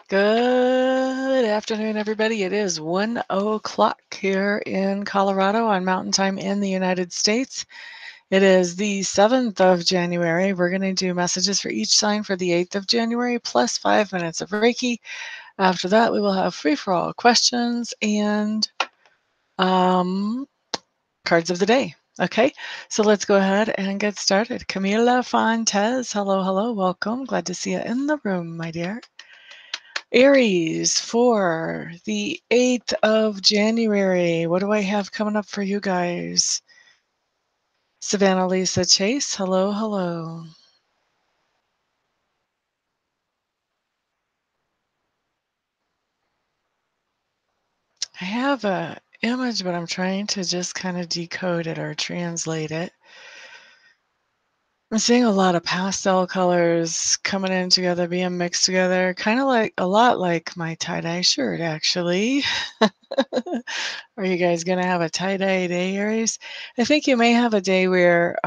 Good afternoon, everybody. It is 1:00 here in Colorado on Mountain Time in the United States. It is the 7th of January. We're going to do messages for each sign for the 8th of January, plus 5 minutes of Reiki. After that, we will have free-for-all questions and cards of the day. Okay, so let's go ahead and get started. Camila Fontes, hello, hello, welcome. Glad to see you in the room, my dear. Aries for the 8th of January. What do I have coming up for you guys? Savannah Lisa Chase, hello, hello. I have a image, but I'm trying to just kind of decode it or translate it. I'm seeing a lot of pastel colors coming in together, being mixed together, kind of like a lot like my tie-dye shirt, actually. Are you guys going to have a tie-dye day, Aries? I think you may have a day where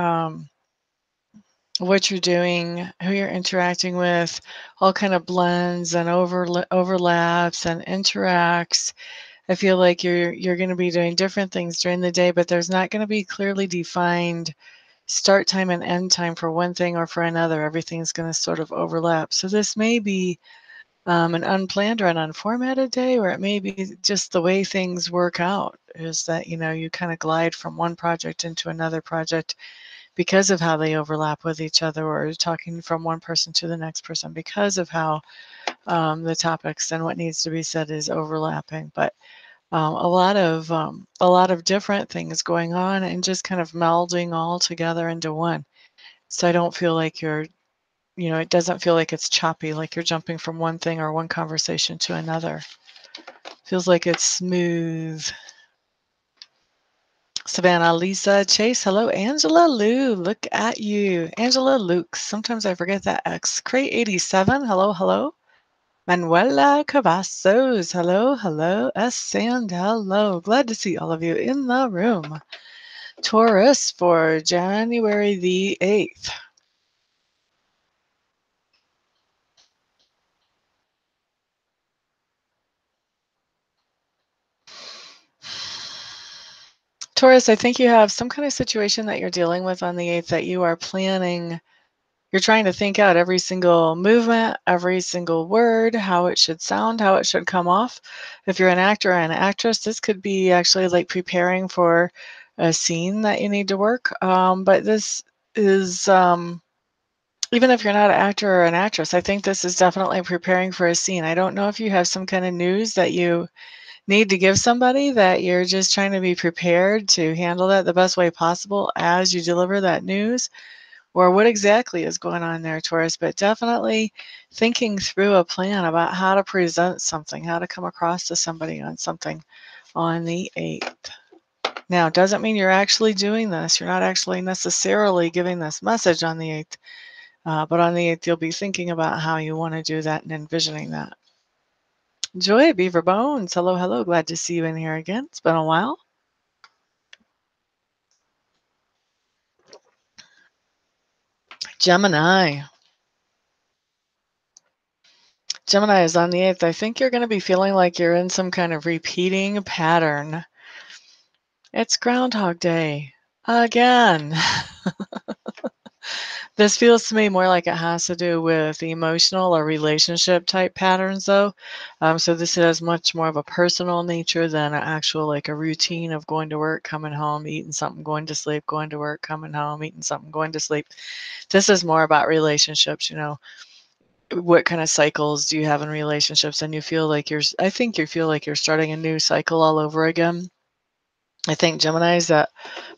what you're doing, who you're interacting with, all kind of blends and overlaps and interacts. I feel like you're going to be doing different things during the day, but there's not going to be clearly defined start time and end time for one thing or for another. Everything's going to sort of overlap. So this may be an unplanned or an unformatted day, or it may be just the way things work out, is that, you kind of glide from one project into another project because of how they overlap with each other, or talking from one person to the next person because of how the topics and what needs to be said is overlapping. But a lot of different things going on and just kind of melding all together into one. So I don't feel like it doesn't feel like it's choppy, like you're jumping from one thing or one conversation to another. Feels like it's smooth. Savannah, Lisa, Chase, hello, Angela Lou, look at you. Angela Luke, sometimes I forget that X. Crate 87, hello, hello. Manuela Cavazos, hello, hello. S. Sand, hello. Glad to see all of you in the room. Taurus for January the 8th. Taurus, I think you have some kind of situation that you're dealing with on the 8th that you are planning. You're trying to think out every single movement, every single word, how it should sound, how it should come off. If you're an actor or an actress, this could be actually like preparing for a scene that you need to work. But this is, even if you're not an actor or an actress, I think this is definitely preparing for a scene. I don't know if you have some kind of news that you need to give somebody, that you're just trying to be prepared to handle that the best way possible as you deliver that news, or what exactly is going on there, Taurus. But definitely thinking through a plan about how to present something, how to come across to somebody on something on the 8th. Now, it doesn't mean you're actually doing this. You're not actually necessarily giving this message on the 8th, but on the 8th, you'll be thinking about how you want to do that and envisioning that. Joy, Beaver Bones, hello, hello. Glad to see you in here again. It's been a while. Gemini. Gemini is on the 8th. I think you're going to be feeling like you're in some kind of repeating pattern. It's Groundhog Day again. This feels to me more like it has to do with emotional or relationship type patterns, though. So this has much more of a personal nature than an actual, like a routine of going to work, coming home, eating something, going to sleep, going to work, coming home, eating something, going to sleep. This is more about relationships, what kind of cycles do you have in relationships, and I think you feel like you're starting a new cycle all over again. I think Geminis, that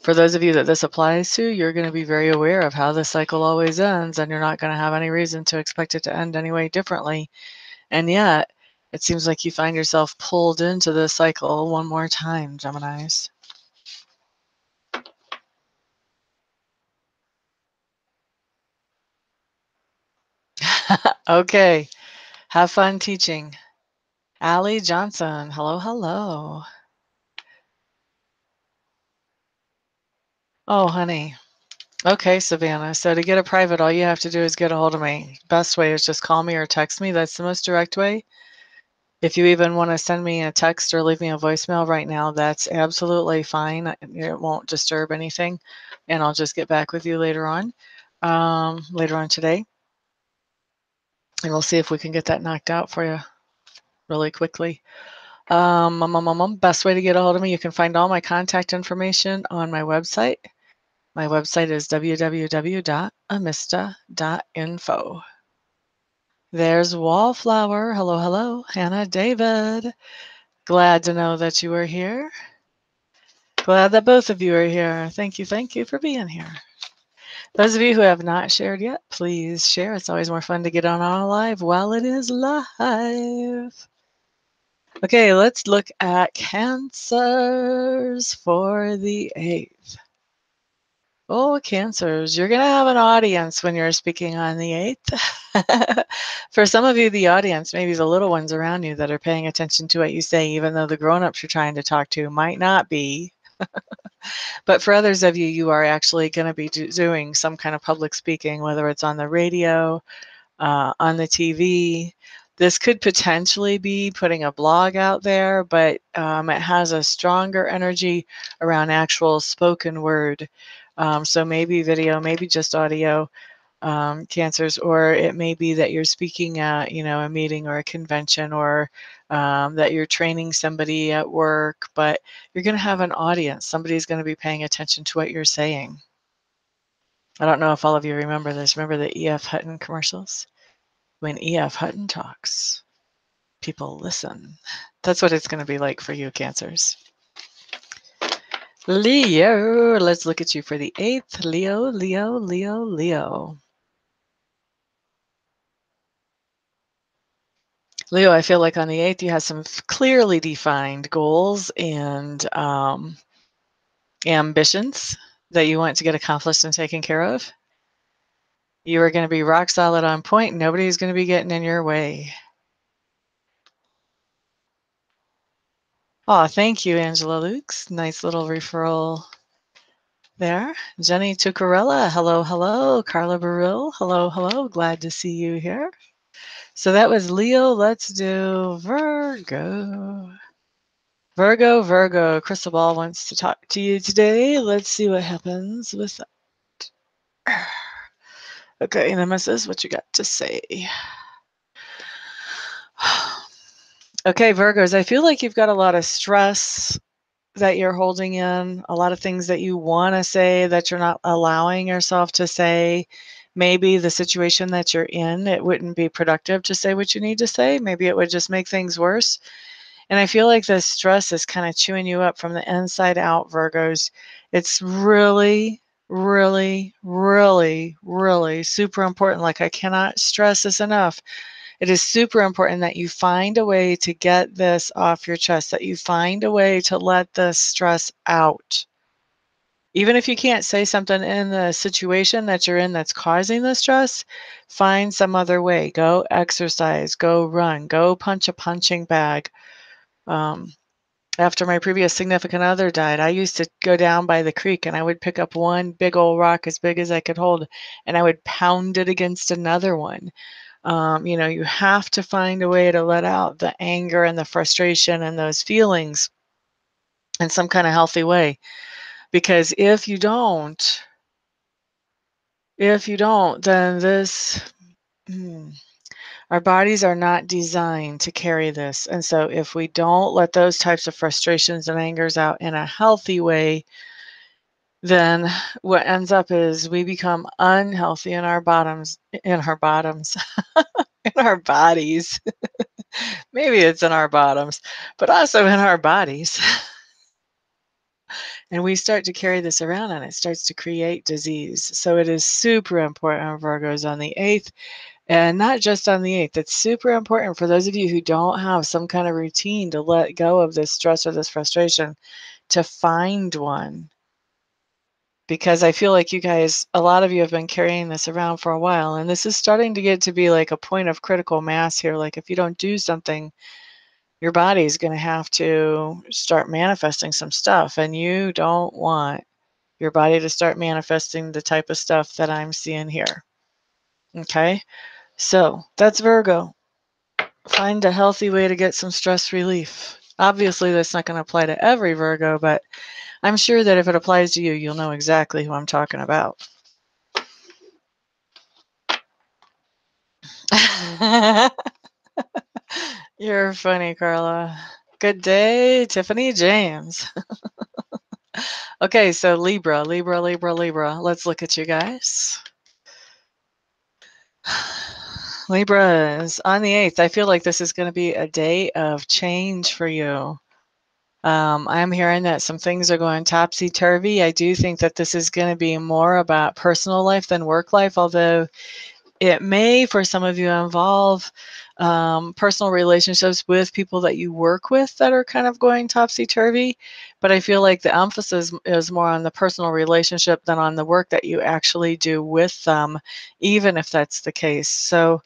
for those of you that this applies to, you're going to be very aware of how the cycle always ends, and you're not going to have any reason to expect it to end any way differently. And yet it seems like you find yourself pulled into the cycle one more time, Geminis. Okay, have fun teaching. Allie Johnson, hello, hello. Oh, honey. Okay, Savannah. So to get a private, all you have to do is get a hold of me. Best way is just call me or text me. That's the most direct way. If you even want to send me a text or leave me a voicemail right now, that's absolutely fine. It won't disturb anything, and I'll just get back with you later on today, and we'll see if we can get that knocked out for you really quickly. Best way to get a hold of me, you can find all my contact information on my website. My website is www.amista.info. There's Wallflower. Hello, hello. Hannah, David. Glad to know that you are here. Glad that both of you are here. Thank you for being here. Those of you who have not shared yet, please share. It's always more fun to get on our live while it is live. Okay, let's look at Cancers for the 8th. Oh, Cancers, you're going to have an audience when you're speaking on the 8th. For some of you, the audience, maybe the little ones around you that are paying attention to what you say, even though the grown-ups you're trying to talk to might not be. But for others of you, you are actually going to be doing some kind of public speaking, whether it's on the radio, on the TV. This could potentially be putting a blog out there, but it has a stronger energy around actual spoken word. So maybe video, maybe just audio, Cancers, or it may be that you're speaking at, a meeting or a convention, or that you're training somebody at work, but you're going to have an audience. Somebody's going to be paying attention to what you're saying. I don't know if all of you remember this. Remember the E.F. Hutton commercials? When E.F. Hutton talks, people listen. That's what it's going to be like for you, Cancers. Leo, let's look at you for the 8th. Leo, Leo, Leo, Leo. Leo, I feel like on the 8th you have some clearly defined goals and ambitions that you want to get accomplished and taken care of. You are going to be rock solid on point. Nobody's going to be getting in your way. Oh, thank you, Angela Lukes. Nice little referral there. Jenny Tucarella, hello, hello. Carla Baril, hello, hello. Glad to see you here. So that was Leo. Let's do Virgo. Virgo. Crystal Ball wants to talk to you today. Let's see what happens with that. Okay, Nemesis, what you got to say? Okay, Virgos, I feel like you've got a lot of stress that you're holding in, a lot of things that you want to say that you're not allowing yourself to say. Maybe the situation that you're in, it wouldn't be productive to say what you need to say. Maybe it would just make things worse. And I feel like this stress is kind of chewing you up from the inside out, Virgos. It's really, really, really, really super important. Like, I cannot stress this enough. It is super important that you find a way to get this off your chest, that you find a way to let the stress out. Even if you can't say something in the situation that you're in that's causing the stress, find some other way. Go exercise, go run, go punch a punching bag. After my previous significant other died, I used to go down by the creek and I would pick up one big old rock as big as I could hold, and I would pound it against another one. You have to find a way to let out the anger and the frustration and those feelings in some kind of healthy way. Because if you don't, then our bodies are not designed to carry this. And so if we don't let those types of frustrations and angers out in a healthy way, then what ends up is we become unhealthy in our bottoms, in our bodies. Maybe it's in our bottoms, but also in our bodies. And we start to carry this around and it starts to create disease. So it is super important, Virgos, on the 8th, and not just on the 8th. It's super important for those of you who don't have some kind of routine to let go of this stress or this frustration, to find one. Because I feel like you guys, a lot of you have been carrying this around for a while, and this is starting to get to be like a point of critical mass here. Like, if you don't do something, your body is going to have to start manifesting some stuff, and you don't want your body to start manifesting the type of stuff that I'm seeing here. Okay, so that's Virgo. Find a healthy way to get some stress relief. Obviously, that's not going to apply to every Virgo, but I'm sure that if it applies to you, you'll know exactly who I'm talking about. You're funny, Carla. Good day, Tiffany James. Okay, so Libra, Libra, Libra, Libra. Let's look at you guys. Libras, on the 8th, I feel like this is going to be a day of change for you. I'm hearing that some things are going topsy-turvy. I do think that this is going to be more about personal life than work life, although it may, for some of you, involve personal relationships with people that you work with that are kind of going topsy-turvy. But I feel like the emphasis is more on the personal relationship than on the work that you actually do with them, even if that's the case. So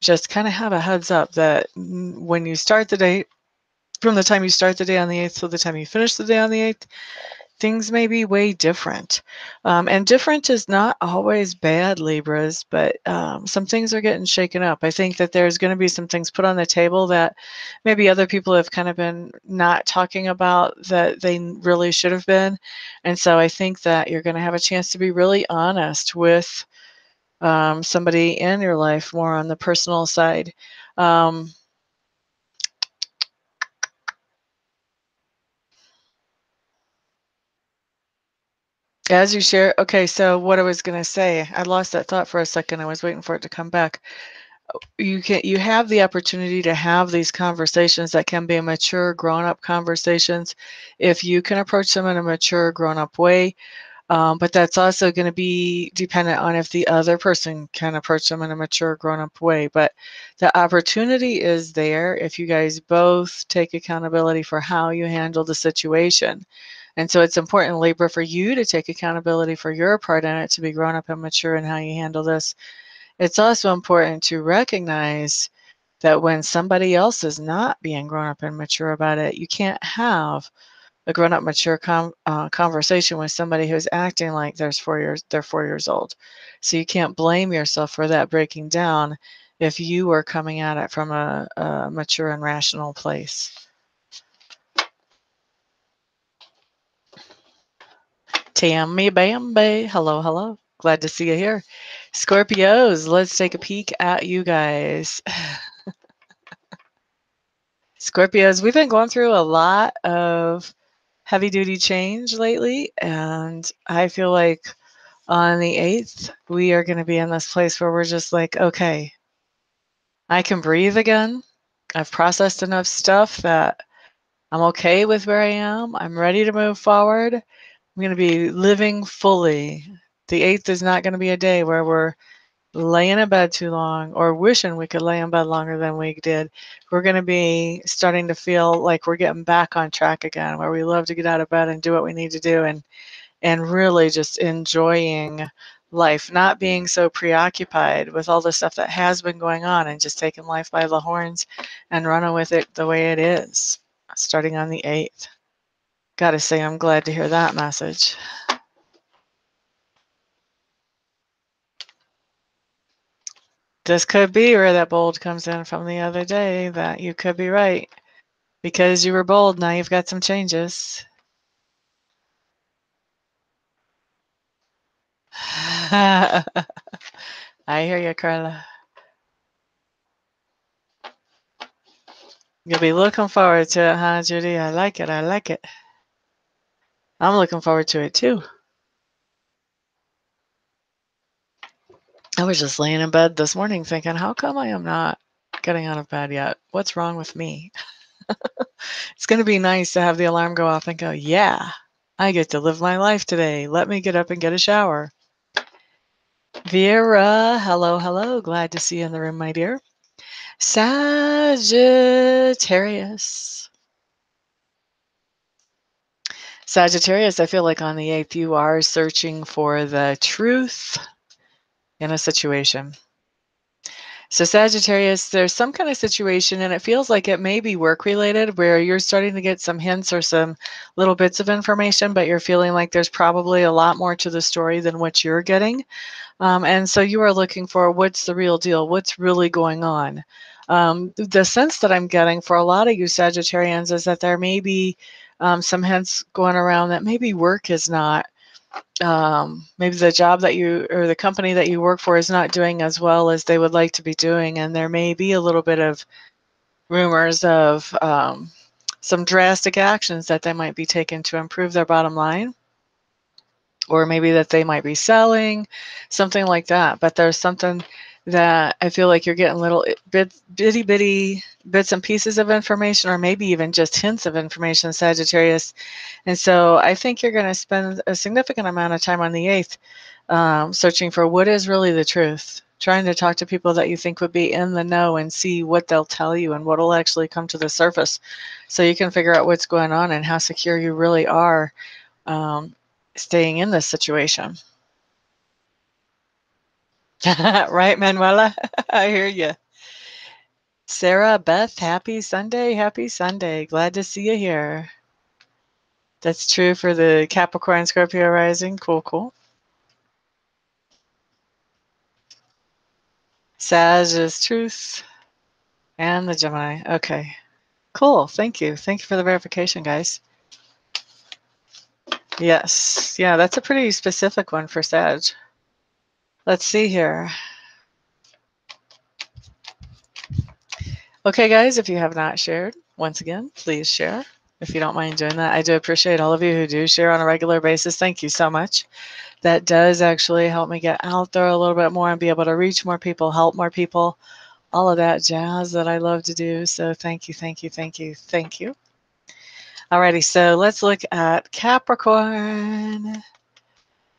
just kind of have a heads up that when you start the day, from the time you start the day on the 8th to the time you finish the day on the 8th, things may be way different. And different is not always bad, Libras, but some things are getting shaken up. I think that there's going to be some things put on the table that maybe other people have kind of been not talking about that they really should have been. And so I think that you're going to have a chance to be really honest with somebody in your life more on the personal side. As you share, okay, so what I was going to say, I lost that thought for a second. I was waiting for it to come back. You have the opportunity to have these conversations that can be mature, grown-up conversations if you can approach them in a mature, grown-up way. But that's also going to be dependent on if the other person can approach them in a mature, grown-up way. But the opportunity is there if you guys both take accountability for how you handle the situation. And so it's important, Libra, for you to take accountability for your part in it, to be grown up and mature in how you handle this. It's also important to recognize that when somebody else is not being grown up and mature about it, you can't have a grown up, mature conversation with somebody who's acting like they're 4 years old. So you can't blame yourself for that breaking down if you were coming at it from a mature and rational place. Tammy Bambi, hello, hello. Glad to see you here. Scorpios, let's take a peek at you guys. Scorpios, we've been going through a lot of heavy duty change lately, and I feel like on the 8th, we are going to be in this place where we're just like, okay, I can breathe again. I've processed enough stuff that I'm okay with where I am. I'm ready to move forward. I'm going to be living fully. The 8th is not going to be a day where we're laying in bed too long or wishing we could lay in bed longer than we did. We're going to be starting to feel like we're getting back on track again, where we love to get out of bed and do what we need to do, and really just enjoying life, not being so preoccupied with all the stuff that has been going on, and just taking life by the horns and running with it the way it is, starting on the 8th. Gotta say, I'm glad to hear that message. This could be where that bold comes in from the other day, that you could be right. Because you were bold, now you've got some changes. I hear you, Carla. You'll be looking forward to it, huh, Judy? I like it. I like it. I'm looking forward to it, too. I was just laying in bed this morning thinking, how come I am not getting out of bed yet? What's wrong with me? It's going to be nice to have the alarm go off and go, yeah, I get to live my life today. Let me get up and get a shower. Vera, hello, hello. Glad to see you in the room, my dear. Sagittarius. Sagittarius, I feel like on the 8th, you are searching for the truth in a situation. So Sagittarius, there's some kind of situation, and it feels like it may be work related, where you're starting to get some hints or some little bits of information, but you're feeling like there's probably a lot more to the story than what you're getting. And so you are looking for, what's the real deal? What's really going on? The sense that I'm getting for a lot of you Sagittarians is that there may be some hints going around that maybe work is not, maybe the job that you, or the company that you work for, is not doing as well as they would like to be doing. And there may be a little bit of rumors of some drastic actions that they might be taking to improve their bottom line, or maybe that they might be selling, something like that. But there's something that I feel like you're getting little bitty bitty bits and pieces of information, or maybe even just hints of information, Sagittarius. And so I think you're going to spend a significant amount of time on the 8th searching for what is really the truth, trying to talk to people that you think would be in the know and see what they'll tell you and what will actually come to the surface, so you can figure out what's going on and how secure you really are um, staying in this situation. Right, Manuela? I hear you. Sarah, Beth, happy Sunday. Happy Sunday. Glad to see you here. That's true for the Capricorn, Scorpio rising. Cool, cool. Sag is truth. And the Gemini. Okay. Cool. Thank you. Thank you for the verification, guys. Yes. Yeah, that's a pretty specific one for Sag. Let's see here. Okay, guys, if you have not shared, once again, please share if you don't mind doing that. I do appreciate all of you who do share on a regular basis. Thank you so much. That does actually help me get out there a little bit more and be able to reach more people, help more people, all of that jazz that I love to do. So thank you, thank you, thank you, thank you. Alrighty, so let's look at Capricorn.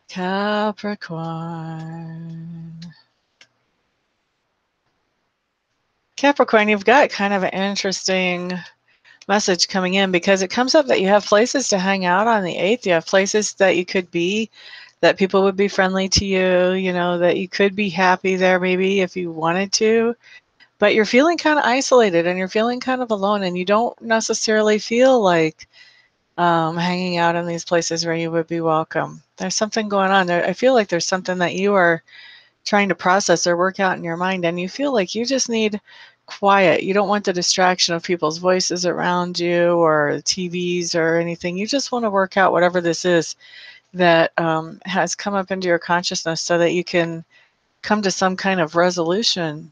Capricorn. Capricorn, you've got kind of an interesting message coming in, because it comes up that you have places to hang out on the 8th. You have places that you could be, that people would be friendly to you, you know, that you could be happy there maybe if you wanted to, but you're feeling kind of isolated and you're feeling kind of alone, and you don't necessarily feel like hanging out in these places where you would be welcome. There's something going on there. I feel like there's something that you are trying to process or work out in your mind, and you feel like you just need quiet. You don't want the distraction of people's voices around you or TVs or anything. You just want to work out whatever this is that has come up into your consciousness, so that you can come to some kind of resolution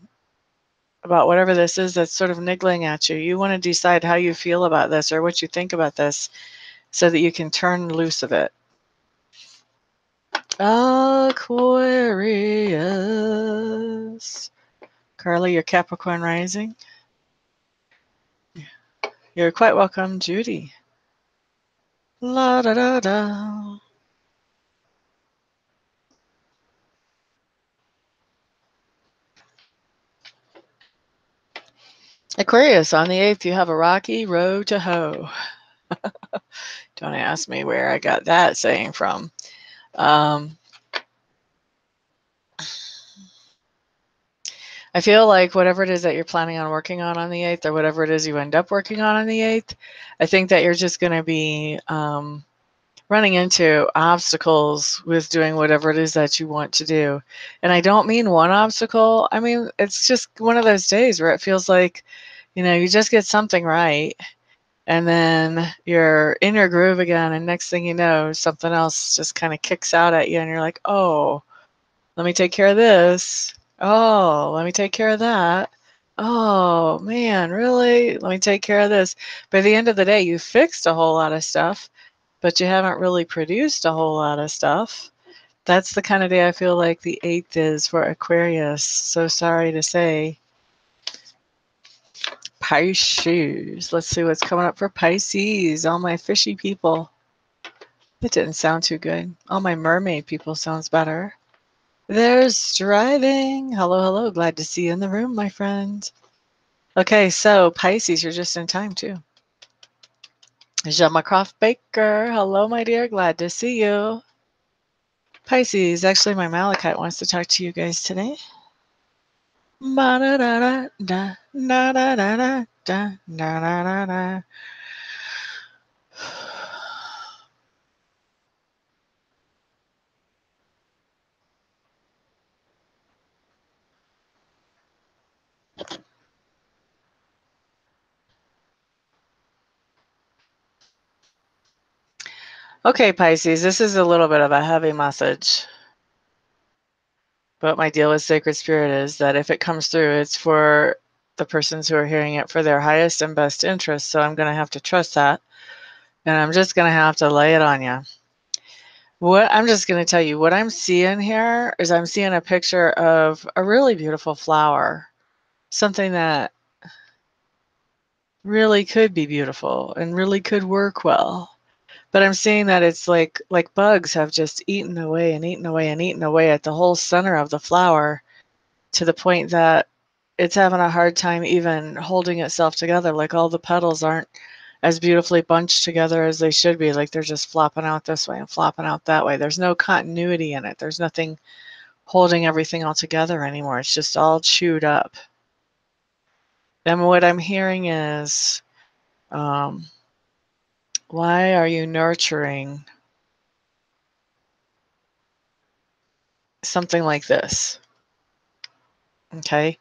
about whatever this is that's sort of niggling at you. You want to decide how you feel about this or what you think about this, so that you can turn loose of it. Aquarius. Carly, your Capricorn rising. You're quite welcome, Judy. La da da da. Aquarius, on the 8th, you have a rocky road to hoe. Don't ask me where I got that saying from. I feel like whatever it is that you're planning on working on the 8th, or whatever it is you end up working on the 8th, I think that you're just going to be running into obstacles with doing whatever it is that you want to do. And I don't mean one obstacle. I mean, it's just one of those days where it feels like, you know, you just get something right, and then you're in your groove again, and next thing you know, something else just kind of kicks out at you, and you're like, oh, let me take care of this. Oh, let me take care of that. Oh, man, really? Let me take care of this. By the end of the day, you fixed a whole lot of stuff, but you haven't really produced a whole lot of stuff. That's the kind of day I feel like the 8th is for Aquarius. So sorry to say. Pisces. Let's see what's coming up for Pisces. All my fishy people. That didn't sound too good. All my mermaid people sounds better. There's striving. Hello, hello. Glad to see you in the room, my friend. Okay, so Pisces, you're just in time too. Jean-Macroft Baker. Hello, my dear. Glad to see you. Pisces, actually my Malachite wants to talk to you guys today. Ma da da da da da da da da da da da da. Okay, Pisces, this is a little bit of a heavy message. But my deal with Sacred Spirit is that if it comes through, it's for the persons who are hearing it for their highest and best interest. So I'm going to have to trust that. And I'm just going to have to lay it on you. What I'm just going to tell you, what I'm seeing here is I'm seeing a picture of a really beautiful flower, something that really could be beautiful and really could work well. But I'm seeing that it's like bugs have just eaten away and eaten away and eaten away at the whole center of the flower to the point that it's having a hard time even holding itself together. Like all the petals aren't as beautifully bunched together as they should be. Like they're just flopping out this way and flopping out that way. There's no continuity in it. There's nothing holding everything all together anymore. It's just all chewed up. And what I'm hearing is, why are you nurturing something like this? Okay.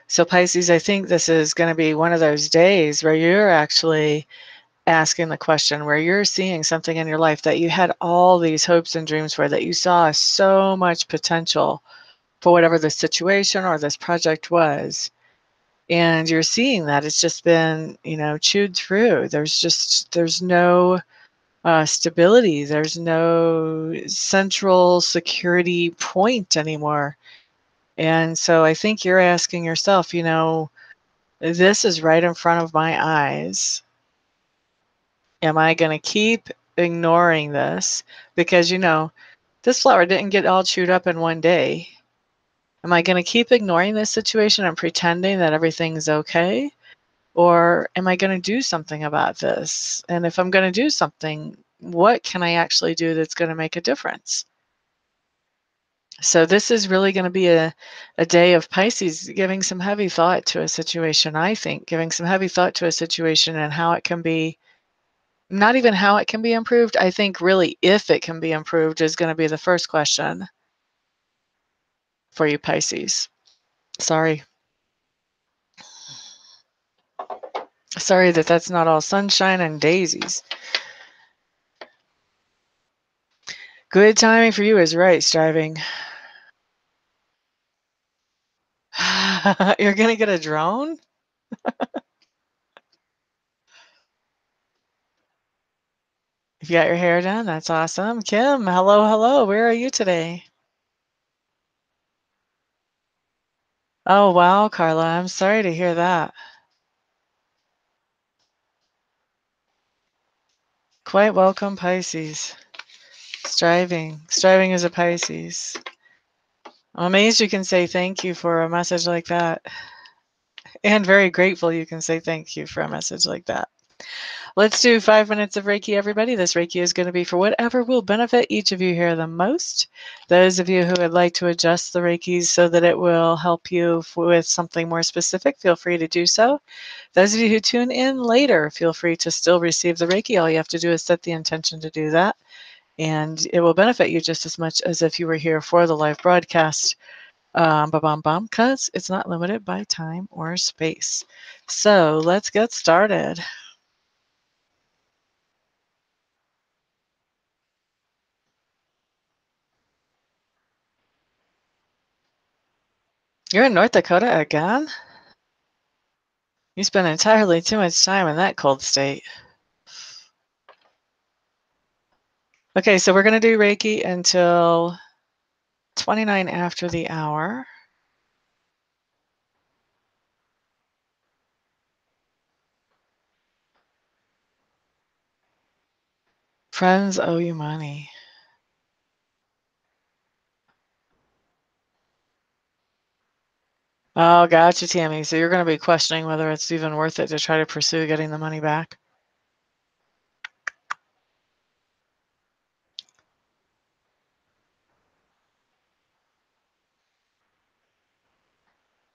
So Pisces, I think this is going to be one of those days where you're actually asking the question, where you're seeing something in your life that you had all these hopes and dreams for, that you saw so much potential for whatever the situation or this project was. And you're seeing that it's just been, chewed through. There's no stability. There's no central security point anymore. And so I think you're asking yourself, this is right in front of my eyes. Am I going to keep ignoring this? Because, this flower didn't get all chewed up in one day. Am I going to keep ignoring this situation and pretending that everything's okay? Or am I going to do something about this? And if I'm going to do something, what can I actually do that's going to make a difference? So this is really going to be a day of Pisces giving some heavy thought to a situation, I think, giving some heavy thought to a situation and how it can be, not even how it can be improved. I think really if it can be improved is going to be the first question for you, Pisces. Sorry. Sorry that that's not all sunshine and daisies. Good timing for you is right, striving. You're going to get a drone? If you got your hair done, that's awesome. Kim, hello, hello. Where are you today? Oh, wow, Carla. I'm sorry to hear that. Quite welcome, Pisces. Striving. Striving is a Pisces. I'm amazed you can say thank you for a message like that. And very grateful you can say thank you for a message like that. Let's do 5 minutes of Reiki, everybody. This Reiki is going to be for whatever will benefit each of you here the most. Those of you who would like to adjust the Reikis so that it will help you with something more specific, feel free to do so. Those of you who tune in later, feel free to still receive the Reiki. All you have to do is set the intention to do that, and it will benefit you just as much as if you were here for the live broadcast. Because it's not limited by time or space. So let's get started. You're in North Dakota again? You spend entirely too much time in that cold state. Okay, so we're going to do Reiki until 29 after the hour. Friends owe you money. Oh, gotcha, Tammy. So you're going to be questioning whether it's even worth it to try to pursue getting the money back?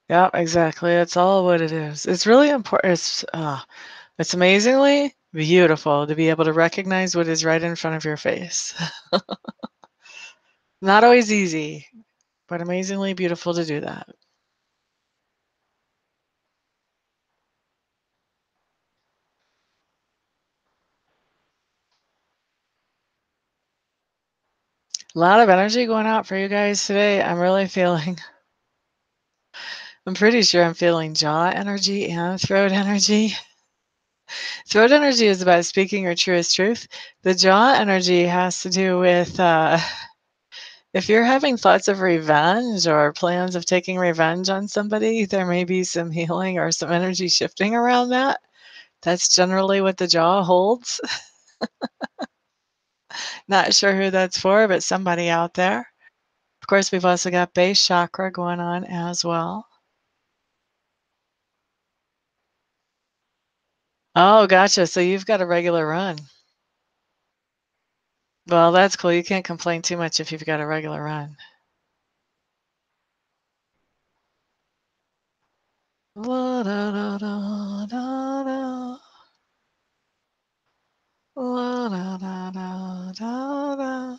Yeah, exactly. It's all what it is. It's really important. It's amazingly beautiful to be able to recognize what is right in front of your face. Not always easy, but amazingly beautiful to do that. A lot of energy going out for you guys today. I'm really feeling, I'm pretty sure I'm feeling jaw energy and throat energy. Throat energy is about speaking your truest truth. The jaw energy has to do with if you're having thoughts of revenge or plans of taking revenge on somebody, there may be some healing or some energy shifting around that. That's generally what the jaw holds. Not sure who that's for, but somebody out there. Of course, we've also got base chakra going on as well. Oh, gotcha. So you've got a regular run. Well, that's cool. You can't complain too much if you've got a regular run. La, da, da, da, da, da. La, da, da, da, da, da.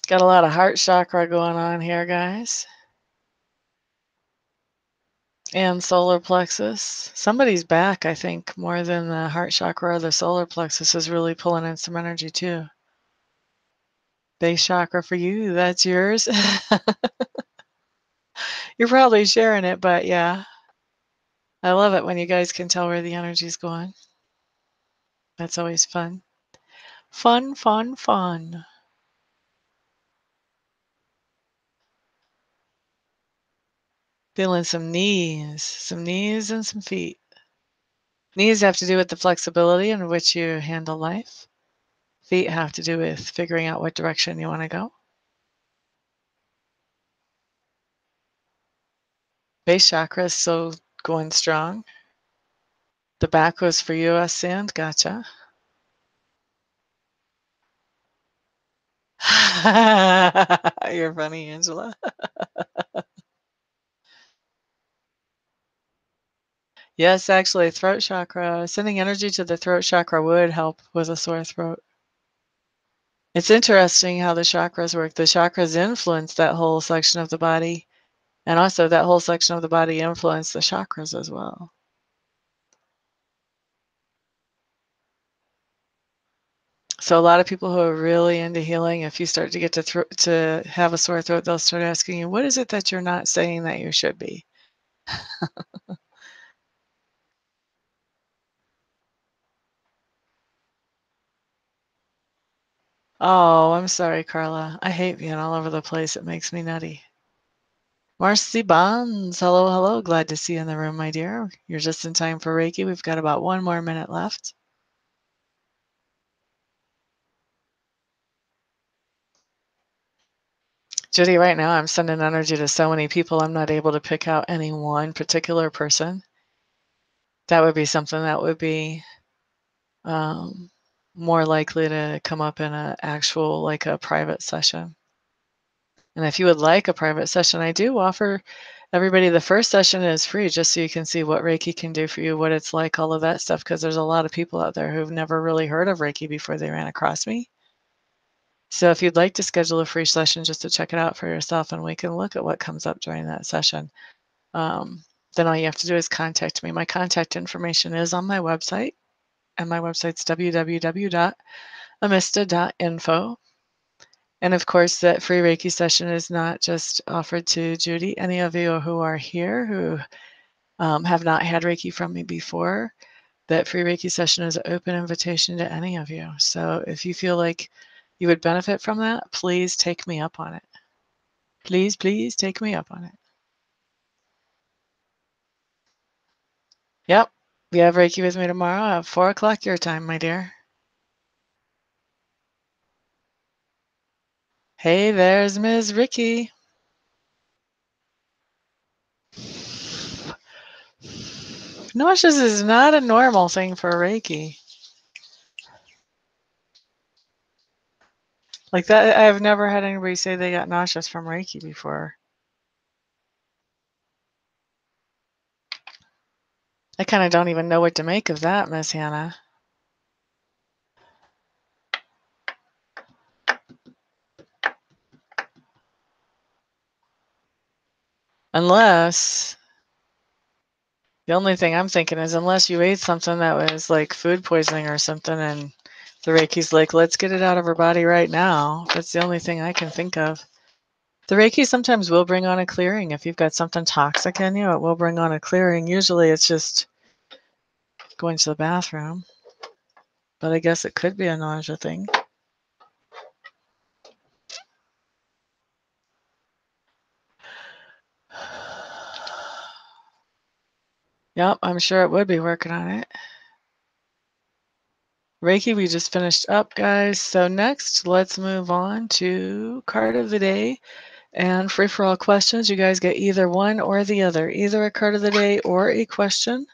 Got a lot of heart chakra going on here, guys. And solar plexus. Somebody's back, I think, more than the heart chakra or the solar plexus is really pulling in some energy too. Base chakra for you, that's yours. You're probably sharing it, but yeah. I love it when you guys can tell where the energy's going. That's always fun. Fun, fun, fun. Feeling some knees and some feet. Knees have to do with the flexibility in which you handle life. Feet have to do with figuring out what direction you want to go. Base chakra is so going strong. The back was for US sand. Gotcha. You're funny, Angela. Yes, actually, throat chakra, sending energy to the throat chakra would help with a sore throat. It's interesting how the chakras work. The chakras influence that whole section of the body, and also that whole section of the body influence the chakras as well. So a lot of people who are really into healing, if you start to get to have a sore throat, they'll start asking you, "What is it that you're not saying that you should be?" Oh, I'm sorry, Carla. I hate being all over the place. It makes me nutty. Marcy Bonds, hello, hello. Glad to see you in the room, my dear. You're just in time for Reiki. We've got about 1 more minute left. Judy, right now I'm sending energy to so many people, I'm not able to pick out any one particular person. That would be something that would be um, more likely to come up in a actual, like a private session. And if you would like a private session, I do offer everybody the first session is free just so you can see what Reiki can do for you, what it's like, all of that stuff, because there's a lot of people out there who've never really heard of Reiki before they ran across me. So if you'd like to schedule a free session just to check it out for yourself and we can look at what comes up during that session, then all you have to do is contact me. My contact information is on my website, and my website's www.amista.info. And of course, that free Reiki session is not just offered to Judy. Any of you who are here who have not had Reiki from me before, that free Reiki session is an open invitation to any of you. So if you feel like you would benefit from that, please take me up on it. Please, please take me up on it. Yep. You have Reiki with me tomorrow at 4 o'clock your time, my dear. Hey, there's Ms. Ricky. Nauseous is not a normal thing for Reiki. Like that, I've never had anybody say they got nauseous from Reiki before. I kind of don't even know what to make of that, Miss Hannah. Unless, the only thing I'm thinking is unless you ate something that was like food poisoning or something and the Reiki's like, let's get it out of her body right now. That's the only thing I can think of. The Reiki sometimes will bring on a clearing. If you've got something toxic in you, it will bring on a clearing. Usually it's just going to the bathroom. But I guess it could be a nausea thing. Yep, I'm sure it would be working on it. Reiki, we just finished up, guys. So next, let's move on to card of the day and free-for-all questions. You guys get either one or the other, either a card of the day or a question.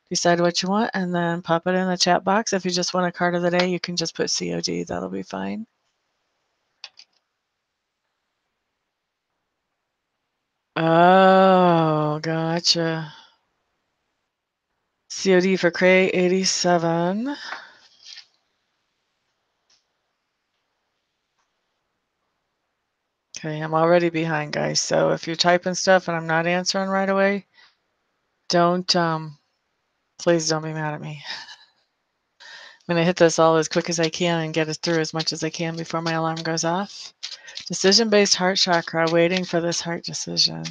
Decide what you want and then pop it in the chat box. If you just want a card of the day, you can just put COD. That'll be fine. Oh, gotcha. COD for Cray 87. Okay, I'm already behind, guys. So if you're typing stuff and I'm not answering right away, don't, please don't be mad at me. I'm going to hit this all as quick as I can and get it through as much as I can before my alarm goes off. Decision-based heart chakra, waiting for this heart decision.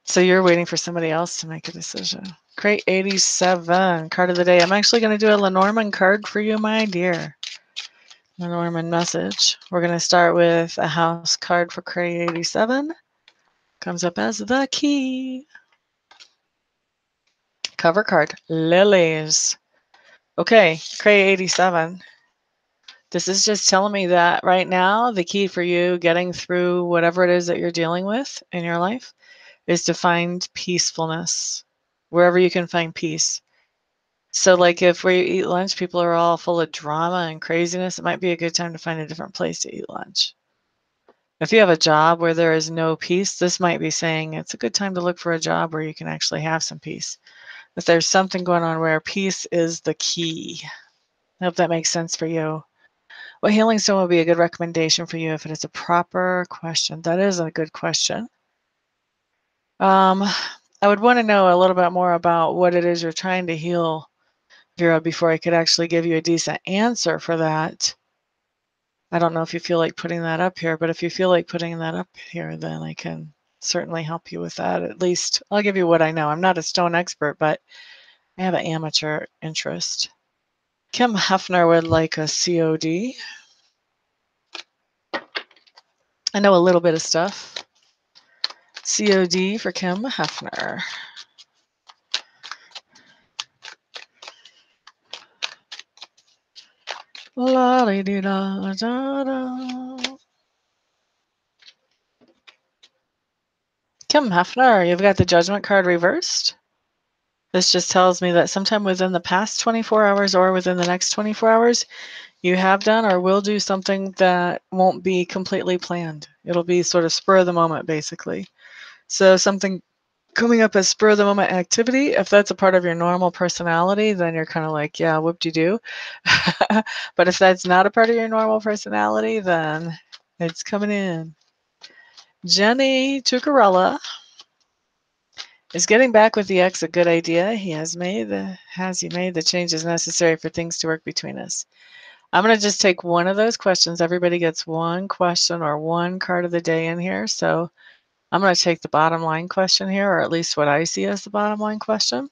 So you're waiting for somebody else to make a decision. Crate 87, card of the day. I'm actually going to do a Lenormand card for you, my dear. Lenormand message. We're going to start with a house card for Crate 87. Comes up as the key. Cover card, lilies. Okay, Crate 87. This is just telling me that right now, the key for you getting through whatever it is that you're dealing with in your life is to find peacefulness, wherever you can find peace. So like if where you eat lunch, people are all full of drama and craziness, it might be a good time to find a different place to eat lunch. If you have a job where there is no peace, this might be saying it's a good time to look for a job where you can actually have some peace. If there's something going on where peace is the key. I hope that makes sense for you. What healing stone would be a good recommendation for you if it is a proper question? That is a good question. I would want to know a little bit more about what it is you're trying to heal, Vera, before I could actually give you a decent answer for that. I don't know if you feel like putting that up here, but if you feel like putting that up here, then I can certainly help you with that. At least I'll give you what I know. I'm not a stone expert, but I have an amateur interest. Kim Hefner would like a COD. I know a little bit of stuff. COD for Kim Hefner. La -di -di -da -da -da. Kim Hefner, you've got the Judgment card reversed. This just tells me that sometime within the past 24 hours or within the next 24 hours, you have done or will do something that won't be completely planned. It'll be sort of spur of the moment, basically. So something coming up as spur of the moment activity, if that's a part of your normal personality, then you're kind of like, yeah, whoop-de-doo. But if that's not a part of your normal personality, then it's coming in. Jenny Tucarella. Is getting back with the ex a good idea? Has he made the changes necessary for things to work between us? I'm going to just take one of those questions. Everybody gets one question or one card of the day in here. So I'm going to take the bottom line question here, or at least what I see as the bottom line question.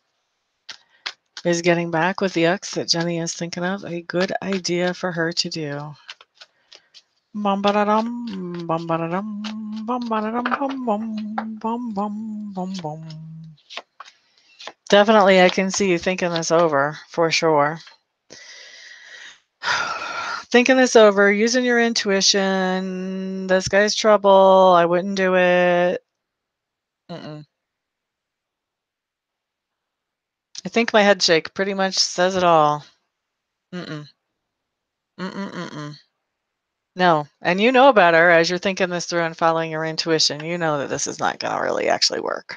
Is getting back with the ex that Jenny is thinking of a good idea for her to do? Bum ba dum bum ba dum bum ba dum bum bum bum bum bum bum. Definitely, I can see you thinking this over for sure. Thinking this over, using your intuition. This guy's trouble. I wouldn't do it. I think my head shake pretty much says it all. Mm-mm. Mm-mm-mm-mm. No. And you know better as you're thinking this through and following your intuition. You know that this is not going to really actually work.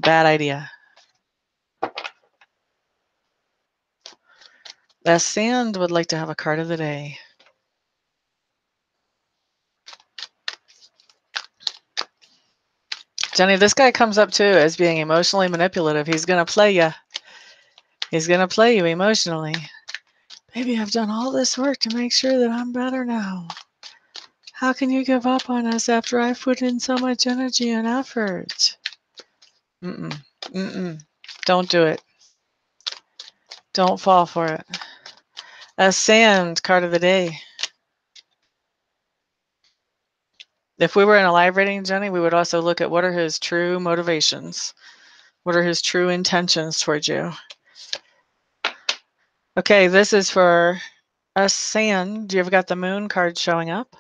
Bad idea. The Sand would like to have a card of the day. Jenny, this guy comes up too as being emotionally manipulative. He's going to play you. He's going to play you emotionally. Maybe I've done all this work to make sure that I'm better now. How can you give up on us after I've put in so much energy and effort? Mm-mm. Mm-mm. Don't do it. Don't fall for it. A Sand card of the day. If we were in a live reading, Jenny, we would also look at what are his true motivations. What are his true intentions towards you? Okay, this is for a Sand. Do you ever got the Moon card showing up?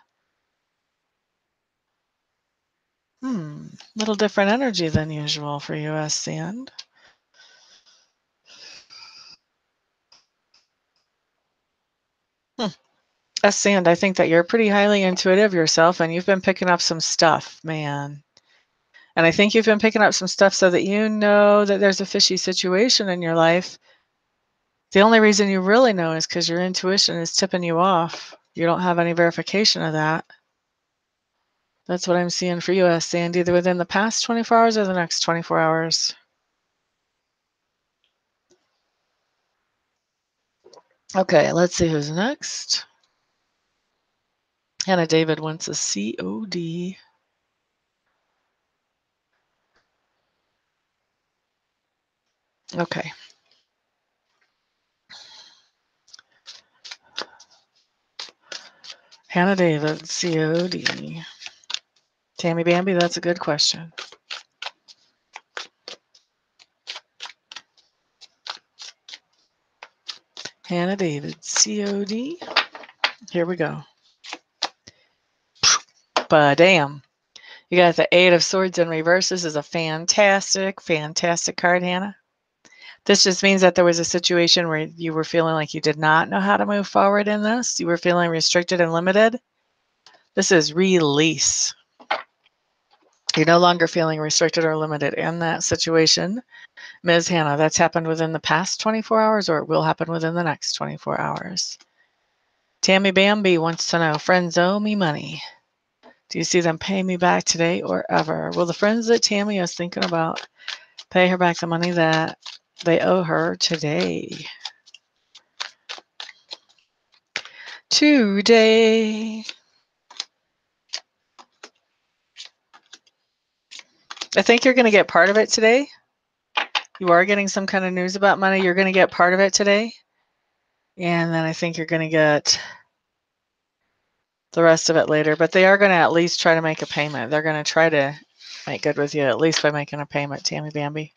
Little different energy than usual for you, as Sand. As Sand, I think that you're pretty highly intuitive yourself, and you've been picking up some stuff, man. And I think you've been picking up some stuff so that you know that there's a fishy situation in your life. The only reason you really know is because your intuition is tipping you off. You don't have any verification of that. That's what I'm seeing for you, as Sand, either within the past 24 hours or the next 24 hours. Okay, let's see who's next. Hannah David wants a COD. Okay. Hannah David, COD. Tammy Bambi, that's a good question. Hannah David, COD. Here we go. Ba-damn. You got the Eight of Swords in reverse. This is a fantastic, fantastic card, Hannah. This just means that there was a situation where you were feeling like you did not know how to move forward in this. You were feeling restricted and limited. This is release. You're no longer feeling restricted or limited in that situation. Ms. Hannah, that's happened within the past 24 hours, or it will happen within the next 24 hours. Tammy Bambi wants to know, friends owe me money. Do you see them pay me back today or ever? Will the friends that Tammy is thinking about pay her back the money that they owe her today? Today. I think you're going to get part of it today. You are getting some kind of news about money. You're going to get part of it today. And then I think you're going to get the rest of it later. But they are going to at least try to make a payment. They're going to try to make good with you, at least by making a payment, Tammy Bambi.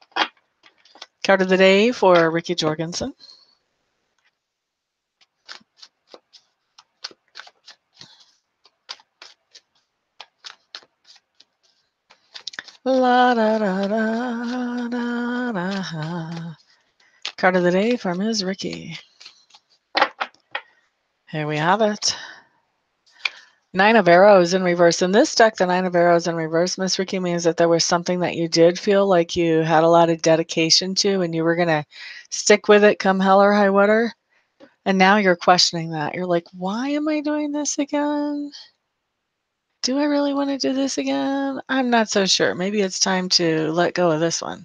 Card of the day for Ricky Jorgensen. La da da da da da. Card of the day for Ms. Ricky. Here we have it. Nine of Arrows in reverse. In this deck, the Nine of Arrows in reverse, Miss Ricky, means that there was something that you did feel like you had a lot of dedication to and you were going to stick with it come hell or high water. And now you're questioning that. You're like, why am I doing this again? Do I really want to do this again? I'm not so sure. Maybe it's time to let go of this one.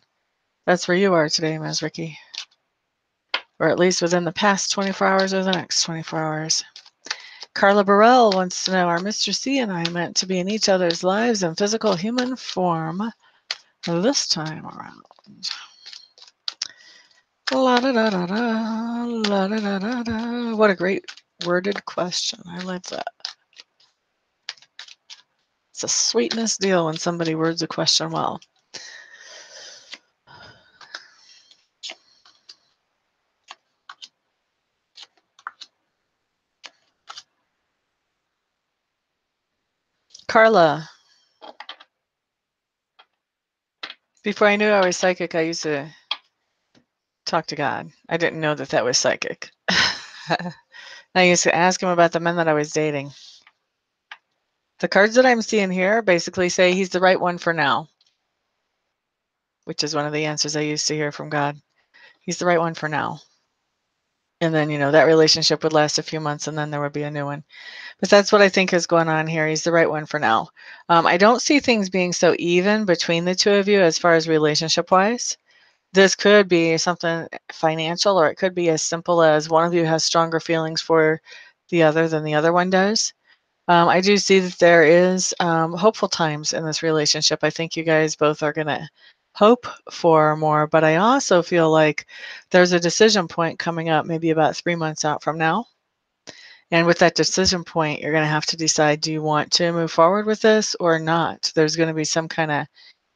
That's where you are today, Ms. Ricky. Or at least within the past 24 hours or the next 24 hours. Carla Burrell wants to know, are Mr. C and I meant to be in each other's lives in physical human form this time around? La da da da da, la da da da da. What a great worded question. I like that. It's a sweetness deal when somebody words a question well. Carla, before I knew I was psychic, I used to talk to God. I didn't know that that was psychic. I used to ask him about the men that I was dating. The cards that I'm seeing here basically say he's the right one for now, which is one of the answers I used to hear from God. He's the right one for now. And then, that relationship would last a few months and then there would be a new one. But that's what I think is going on here. He's the right one for now. I don't see things being so even between the two of you as far as relationship-wise. This could be something financial, or it could be as simple as one of you has stronger feelings for the other than the other one does. I do see that there is hopeful times in this relationship. I think you guys both are going to hope for more, but I also feel like there's a decision point coming up maybe about 3 months out from now. And with that decision point, you're going to have to decide, do you want to move forward with this or not? There's going to be some kind of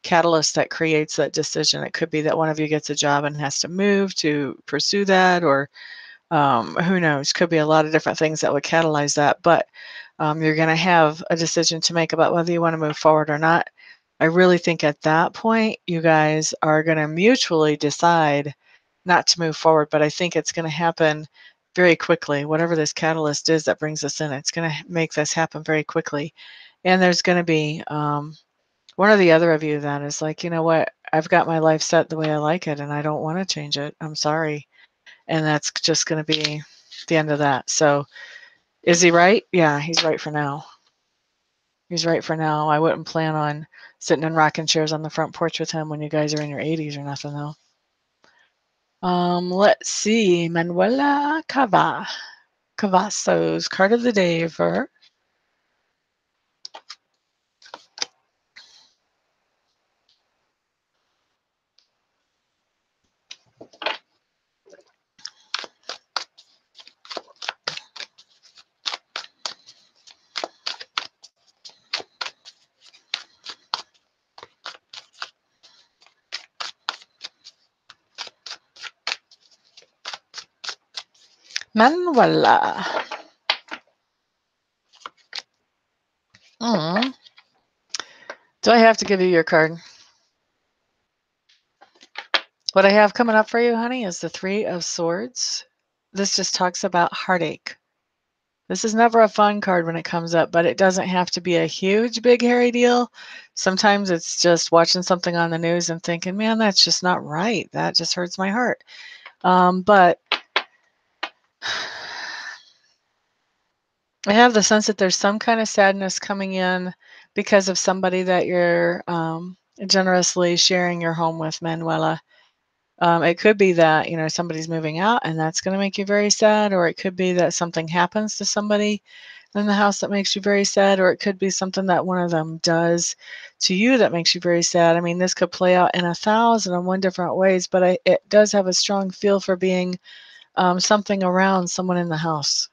catalyst that creates that decision. It could be that one of you gets a job and has to move to pursue that, or who knows? Could be a lot of different things that would catalyze that, but you're going to have a decision to make about whether you want to move forward or not. I really think at that point, you guys are going to mutually decide not to move forward, but I think it's going to happen very quickly. Whatever this catalyst is that brings us in, it's going to make this happen very quickly. And there's going to be one or the other of you that is like, you know what, I've got my life set the way I like it and I don't want to change it. I'm sorry. And that's just going to be the end of that. So is he right? Yeah, he's right for now. He's right for now. I wouldn't plan on sitting in rocking chairs on the front porch with him when you guys are in your 80s or nothing, though. Let's see. Manuela Cavazos, card of the day for Manuela. Mm. Do I have to give you your card? What I have coming up for you, honey, is the Three of Swords. This just talks about heartache. This is never a fun card when it comes up, but it doesn't have to be a huge, big, hairy deal. Sometimes it's just watching something on the news and thinking, man, that's just not right. That just hurts my heart. But I have the sense that there's some kind of sadness coming in because of somebody that you're generously sharing your home with, Manuela. It could be that, somebody's moving out and that's going to make you very sad, or it could be that something happens to somebody in the house that makes you very sad, or it could be something that one of them does to you that makes you very sad. I mean, this could play out in 1,001 different ways, but it does have a strong feel for being something around someone in the house.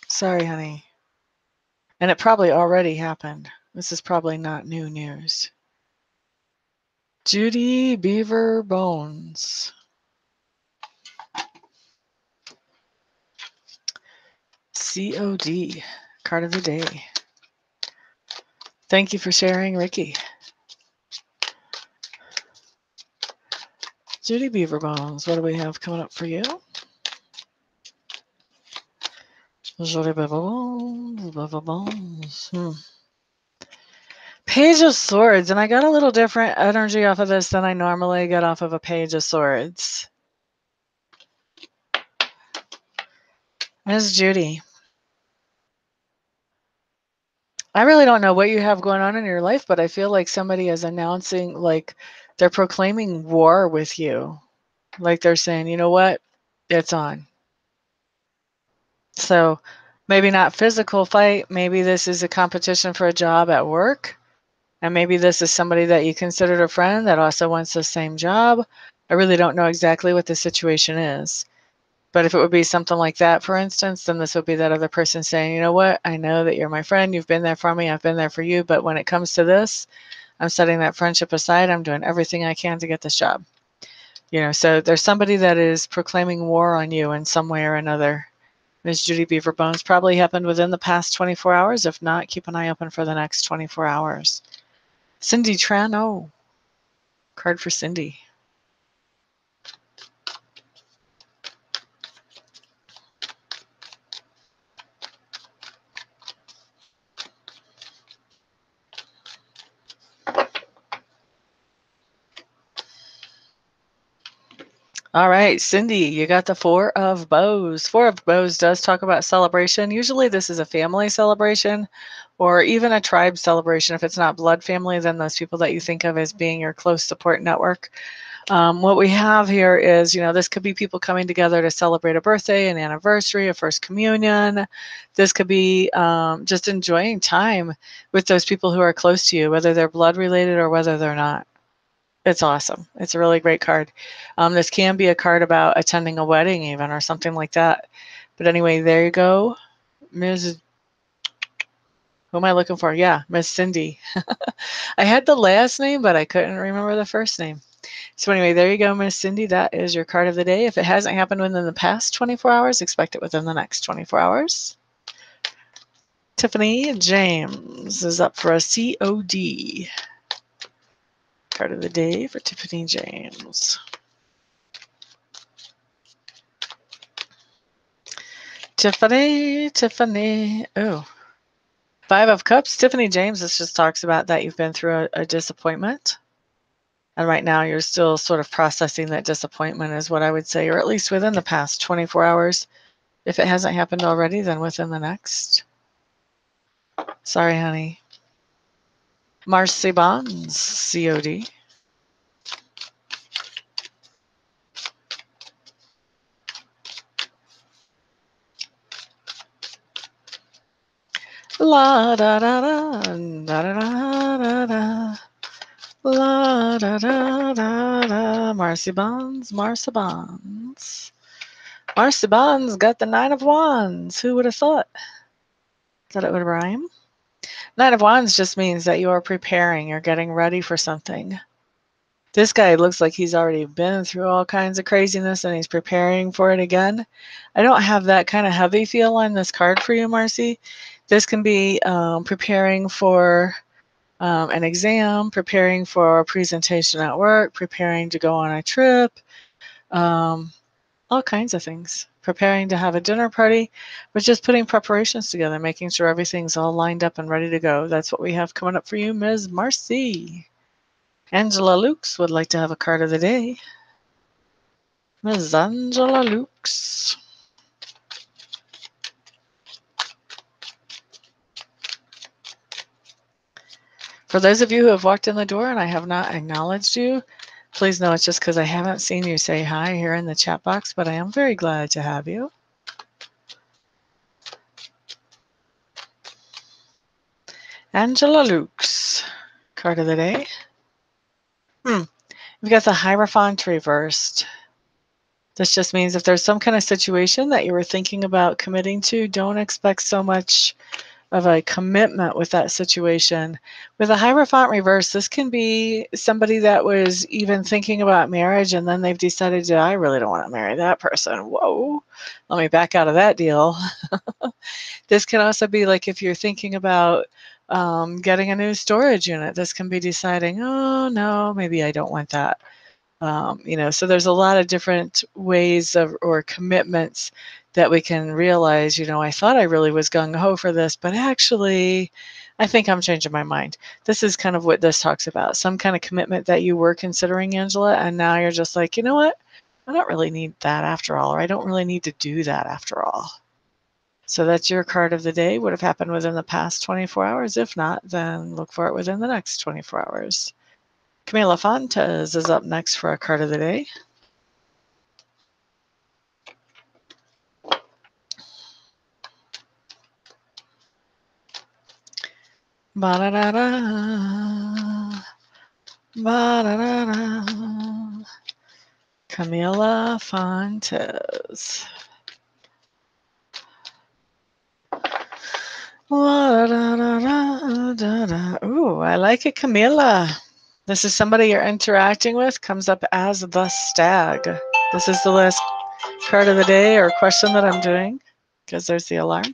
Sorry, honey. And it probably already happened. This is probably not new news. Judy Beaver Bones. COD, card of the day. Thank you for sharing, Ricky. Judy Beaver Bones, what do we have coming up for you? Judy Beaver Bones, Beaver Bones. Page of Swords, and I got a little different energy off of this than I normally get off of a Page of Swords. Ms. Judy. I really don't know what you have going on in your life, but I feel like somebody is announcing, like they're proclaiming war with you. Like they're saying, you know what, it's on. So maybe not physical fight. Maybe this is a competition for a job at work. And maybe this is somebody that you considered a friend that also wants the same job. I really don't know exactly what the situation is. But if it would be something like that, for instance, then this would be that other person saying, you know what, I know that you're my friend. You've been there for me. I've been there for you. But when it comes to this, I'm setting that friendship aside. I'm doing everything I can to get this job. So there's somebody that is proclaiming war on you in some way or another. Ms. Judy Beaver Bones, probably happened within the past 24 hours. If not, keep an eye open for the next 24 hours. Cindy Trano. Card for Cindy. All right, Cindy, you got the Four of Bows. Four of Bows does talk about celebration. Usually this is a family celebration or even a tribe celebration. If it's not blood family, then those people that you think of as being your close support network. What we have here is, this could be people coming together to celebrate a birthday, an anniversary, a first communion. This could be just enjoying time with those people who are close to you, whether they're blood related or whether they're not. It's awesome. It's a really great card. This can be a card about attending a wedding even or something like that. But anyway, there you go. Ms. Who am I looking for? Yeah, Miss Cindy. I had the last name, but I couldn't remember the first name. So anyway, there you go, Miss Cindy. That is your card of the day. If it hasn't happened within the past 24 hours, expect it within the next 24 hours. Tiffany James is up for a COD. Card of the day for Tiffany James. Tiffany. Oh, Five of Cups. Tiffany James, this just talks about that you've been through a disappointment. And right now you're still sort of processing that disappointment is what I would say, or at least within the past 24 hours. If it hasn't happened already, then within the next. Sorry, honey. Marcy Bonds, COD. La da da da da da da da. La da da da da. Marcy Bonds, Marcy Bonds. Marcy Bonds got the Nine of Wands. Who would have thought that it would rhyme? Nine of Wands just means that you are preparing, you're getting ready for something. This guy looks like he's already been through all kinds of craziness and he's preparing for it again. I don't have that kind of heavy feel on this card for you, Marcy. This can be preparing for an exam, preparing for a presentation at work, preparing to go on a trip, all kinds of things. Preparing to have a dinner party, but just putting preparations together, making sure everything's all lined up and ready to go. That's what we have coming up for you, Ms. Marcy. Angela Lukes would like to have a card of the day. Ms. Angela Lukes. For those of you who have walked in the door and I have not acknowledged you, please know it's just because I haven't seen you say hi here in the chat box, but I am very glad to have you. Angela Lukes, card of the day. We've got the Hierophant reversed. This just means if there's some kind of situation that you were thinking about committing to, don't expect so much of a commitment with that situation. With a Hierophant reverse, this can be somebody that was even thinking about marriage and then they've decided, I really don't want to marry that person. Whoa, let me back out of that deal. This can also be like if you're thinking about getting a new storage unit, this can be deciding, oh no, maybe I don't want that. So there's a lot of different ways of or commitments that we can realize, I thought I really was gung-ho for this, but actually I think I'm changing my mind. This is kind of what this talks about. Some kind of commitment that you were considering, Angela, and now you're just like, you know what? I don't really need that after all, or I don't really need to do that after all. So that's your card of the day. Would have happened within the past 24 hours. If not, then look for it within the next 24 hours. Camila Fontes is up next for a card of the day. Ba-da-da-da. Ba-da-da-da. Camila Fontes. Ooh, I like it, Camila. This is somebody you're interacting with, comes up as the stag. This is the last card of the day or question that I'm doing, because there's the alarm.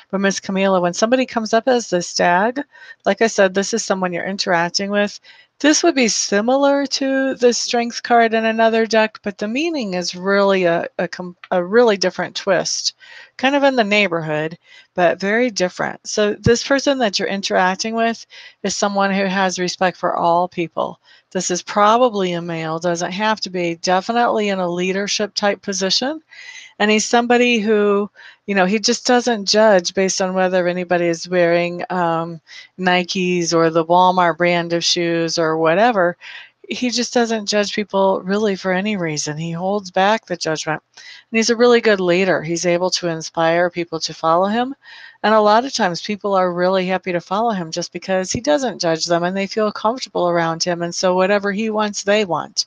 But Miss Camila, when somebody comes up as the stag, like I said, this is someone you're interacting with This would be similar to the Strength card in another deck, but the meaning is really a really different twist, kind of in the neighborhood, but very different. So this person that you're interacting with is someone who has respect for all people. This is probably a male, doesn't have to be, definitely in a leadership type position. And he's somebody who, he just doesn't judge based on whether anybody is wearing Nikes or the Walmart brand of shoes or whatever. He just doesn't judge people really for any reason. He holds back the judgment. And he's a really good leader. He's able to inspire people to follow him. And a lot of times people are really happy to follow him just because he doesn't judge them and they feel comfortable around him. And so whatever he wants, they want.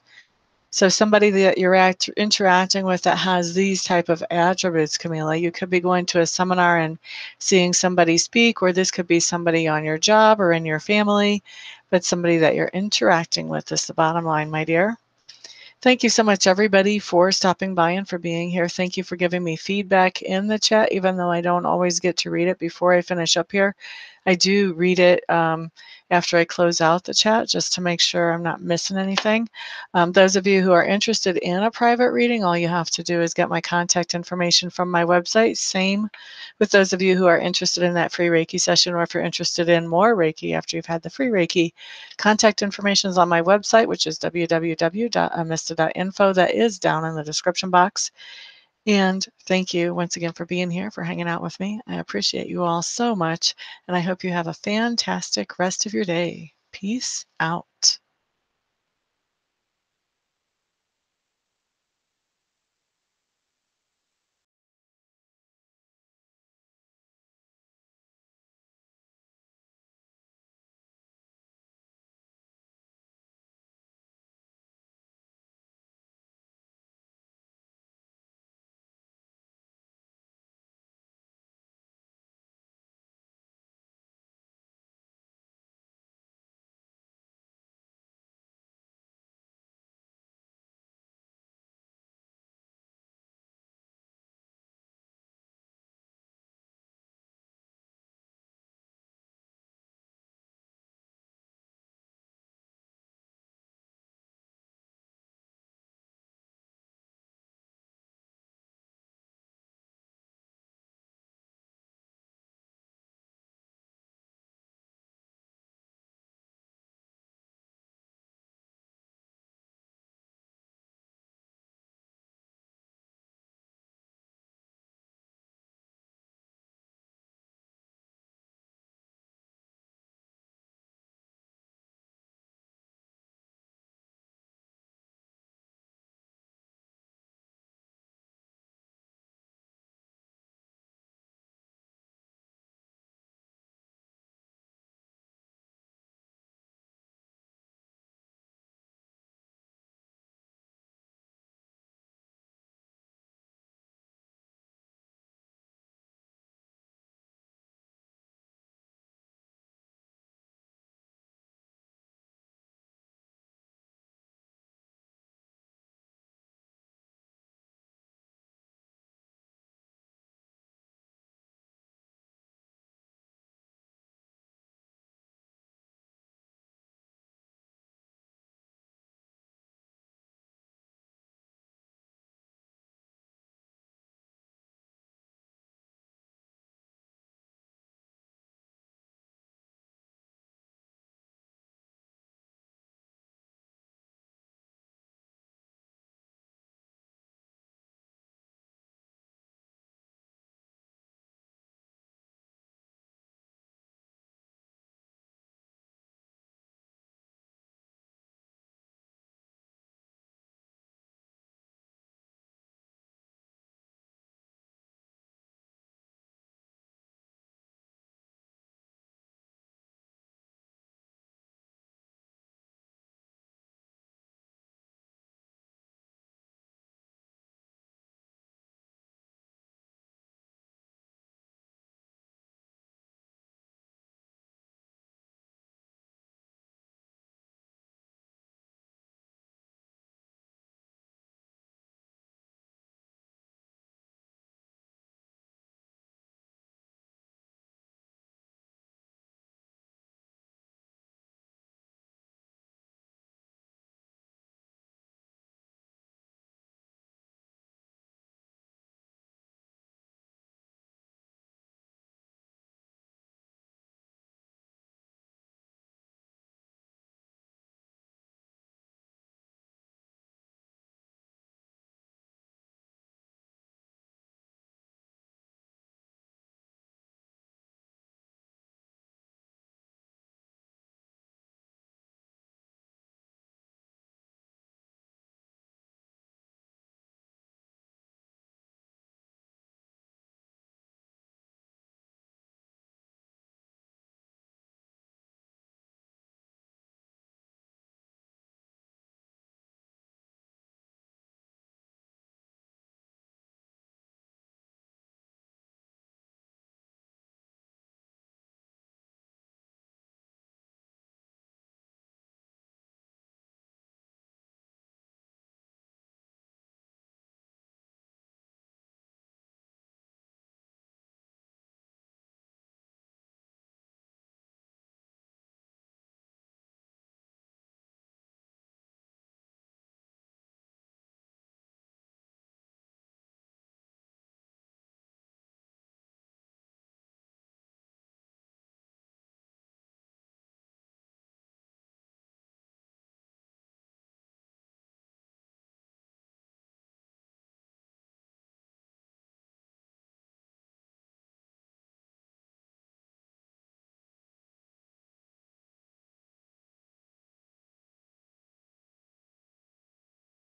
So somebody that you're interacting with that has these type of attributes, Camila, you could be going to a seminar and seeing somebody speak, or this could be somebody on your job or in your family, but somebody that you're interacting with is the bottom line, my dear. Thank you so much, everybody, for stopping by and for being here. Thank you for giving me feedback in the chat, even though I don't always get to read it before I finish up here. I do read it after I close out the chat just to make sure I'm not missing anything. Those of you who are interested in a private reading, all you have to do is get my contact information from my website. Same with those of you who are interested in that free Reiki session, or if you're interested in more Reiki after you've had the free Reiki, contact information is on my website, which is www.amista.info. That is down in the description box. And thank you once again for being here, for hanging out with me. I appreciate you all so much, and I hope you have a fantastic rest of your day. Peace out.